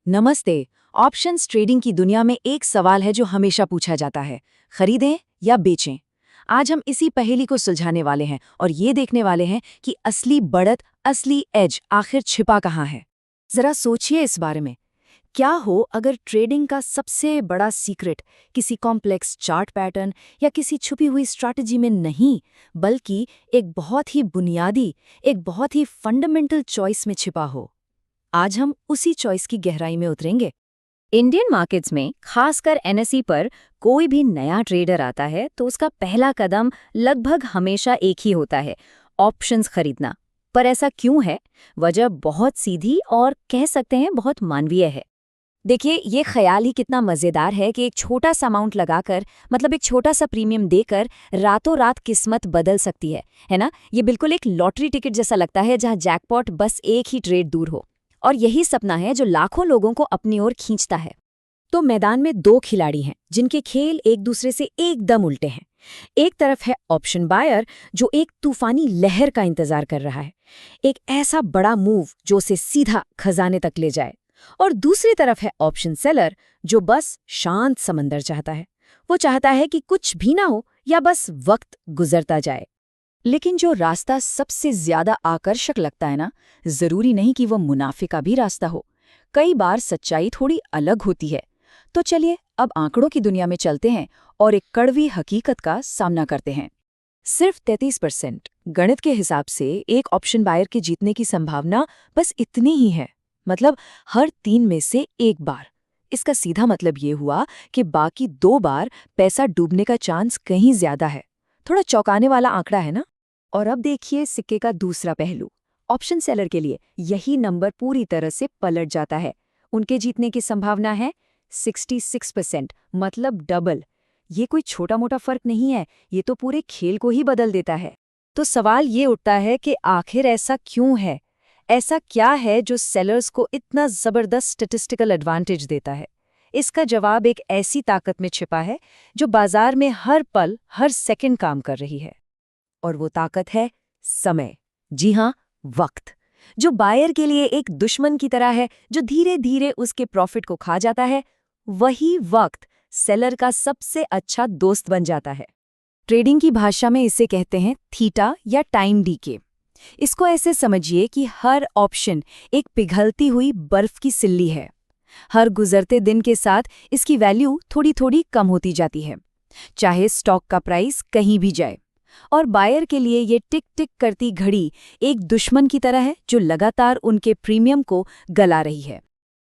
नमस्ते। Options trading की दुनिया में एक सवाल है जो हमेशा पूछा जाता है, खरीदें या बेचें। आज हम इसी पहेली को सुलझाने वाले हैं और ये देखने वाले हैं कि असली बढ़त, असली एज आखिर छिपा कहाँ है। जरा सोचिए इस बारे में। क्या हो अगर ट्रेडिंग का सबसे बड़ा सीक्रेट किसी कॉम्प्लेक्स चार्ट पैटर्न या किसी छुपी हुई स्ट्रैटेजी में नहीं, बल्कि एक बहुत ही बुनियादी, एक बहुत ही फंडामेंटल चॉइस में छिपा हो। आज हम उसी चॉइस की गहराई में उतरेंगे। इंडियन मार्केट्स में, खासकर एनएसई पर, कोई भी नया ट्रेडर आता है तो उसका पहला कदम लगभग हमेशा एक ही होता है, ऑप्शंस खरीदना। पर ऐसा क्यों है? वजह बहुत सीधी और कह सकते हैं बहुत मानवीय है। देखिए, ये ख्याल ही कितना मजेदार है कि एक छोटा सा अमाउंट लगाकर, मतलब एक छोटा सा प्रीमियम देकर, रातों रात किस्मत बदल सकती है ना? ये बिल्कुल एक लॉटरी टिकट जैसा लगता है जहां जैकपॉट बस एक ही ट्रेड दूर हो। और यही सपना है जो लाखों लोगों को अपनी ओर खींचता है। तो मैदान में दो खिलाड़ी हैं जिनके खेल एक दूसरे से एकदम उल्टे हैं। एक तरफ है ऑप्शन बायर, जो एक तूफानी लहर का इंतजार कर रहा है, एक ऐसा बड़ा मूव जो उसे सीधा खजाने तक ले जाए। और दूसरी तरफ है ऑप्शन सेलर, जो बस शांत समंदर चाहता है। वो चाहता है कि कुछ भी ना हो या बस वक्त गुजरता जाए। लेकिन जो रास्ता सबसे ज्यादा आकर्षक लगता है ना, जरूरी नहीं कि वो मुनाफे का भी रास्ता हो। कई बार सच्चाई थोड़ी अलग होती है। तो चलिए अब आंकड़ों की दुनिया में चलते हैं और एक कड़वी हकीकत का सामना करते हैं। सिर्फ 33% गणित के हिसाब से एक ऑप्शन बायर के जीतने की संभावना बस इतनी ही है। मतलब हर 3 में से एक बार। इसका सीधा मतलब ये हुआ कि बाकी 2 बार पैसा डूबने का चांस कहीं ज्यादा है। थोड़ा चौंकाने वाला आंकड़ा है ना? और अब देखिए सिक्के का दूसरा पहलू। ऑप्शन सेलर के लिए यही नंबर पूरी तरह से पलट जाता है। उनके जीतने की संभावना है 66%, मतलब डबल। ये कोई छोटा मोटा फर्क नहीं है, ये तो पूरे खेल को ही बदल देता है। तो सवाल ये उठता है कि आखिर ऐसा क्यों है? ऐसा क्या है जो सेलर्स को इतना जबरदस्त स्टैटिस्टिकल एडवांटेज देता है? इसका जवाब एक ऐसी ताकत में छिपा है जो बाजार में हर पल, हर सेकंड काम कर रही है। और वो ताकत है समय। जी हाँ, वक्त। जो बायर के लिए एक दुश्मन की तरह है, जो धीरे धीरे उसके प्रॉफिट को खा जाता है, वही वक्त सेलर का सबसे अच्छा दोस्त बन जाता है। ट्रेडिंग की भाषा में इसे कहते हैं थीटा या टाइम डीके। इसको ऐसे समझिए कि हर ऑप्शन एक पिघलती हुई बर्फ की सिल्ली है। हर गुजरते दिन के साथ इसकी वैल्यू थोड़ी थोड़ी कम होती जाती है, चाहे स्टॉक का प्राइस कहीं भी जाए। और बायर के लिए ये टिक टिक करती घड़ी एक दुश्मन की तरह है जो लगातार उनके प्रीमियम को गला रही है।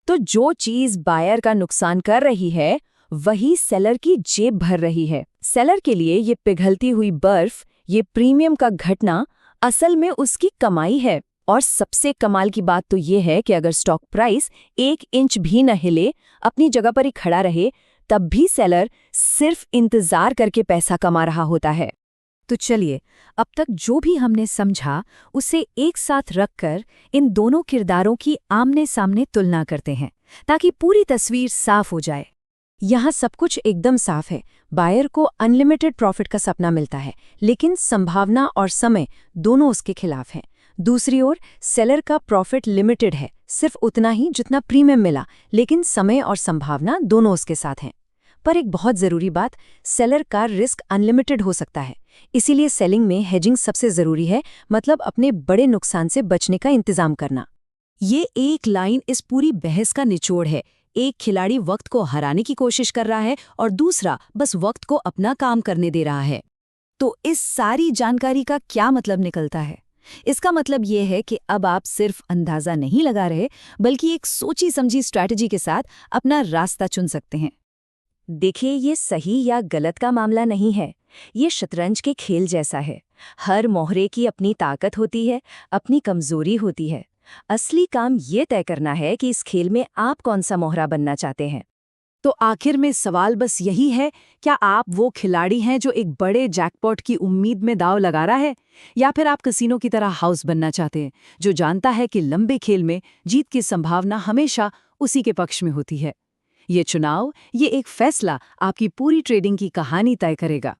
तो जो चीज बायर का नुकसान कर रही है, वही सेलर की जेब भर रही है। सेलर के लिए ये पिघलती हुई बर्फ, ये प्रीमियम का घटना असल में उसकी कमाई है। और सबसे कमाल की बात तो ये है कि अगर स्टॉक प्राइस 1 इंच भी न हिले, अपनी जगह पर ही खड़ा रहे, तब भी सेलर सिर्फ इंतजार करके पैसा कमा रहा होता है। तो चलिए अब तक जो भी हमने समझा उसे एक साथ रखकर इन दोनों किरदारों की आमने सामने तुलना करते हैं, ताकि पूरी तस्वीर साफ हो जाए। यहाँ सब कुछ एकदम साफ है। बायर को अनलिमिटेड प्रॉफिट का सपना मिलता है, लेकिन संभावना और समय दोनों उसके खिलाफ हैं। दूसरी ओर सेलर का प्रॉफिट लिमिटेड है, सिर्फ उतना ही जितना प्रीमियम मिला, लेकिन समय और संभावना दोनों उसके साथ हैं। पर एक बहुत जरूरी बात, सेलर का रिस्क अनलिमिटेड हो सकता है। इसीलिए सेलिंग में हेजिंग सबसे जरूरी है, मतलब अपने बड़े नुकसान से बचने का इंतजाम करना। ये एक लाइन इस पूरी बहस का निचोड़ है। एक खिलाड़ी वक्त को हराने की कोशिश कर रहा है और दूसरा बस वक्त को अपना काम करने दे रहा है। तो इस सारी जानकारी का क्या मतलब निकलता है? इसका मतलब ये है कि अब आप सिर्फ अंदाजा नहीं लगा रहे, बल्कि एक सोची समझी स्ट्रैटेजी के साथ अपना रास्ता चुन सकते हैं। देखिए, ये सही या गलत का मामला नहीं है। ये शतरंज के खेल जैसा है। हर मोहरे की अपनी ताकत होती है, अपनी कमजोरी होती है। असली काम ये तय करना है कि इस खेल में आप कौन सा मोहरा बनना चाहते हैं। तो आखिर में सवाल बस यही है, क्या आप वो खिलाड़ी हैं जो एक बड़े जैकपॉट की उम्मीद में दांव लगा रहा है, या फिर आप कसिनो की तरह हाउस बनना चाहते हैं, जो जानता है कि लंबे खेल में जीत की संभावना हमेशा उसी के पक्ष में होती है। ये चुनाव, ये एक फैसला आपकी पूरी ट्रेडिंग की कहानी तय करेगा।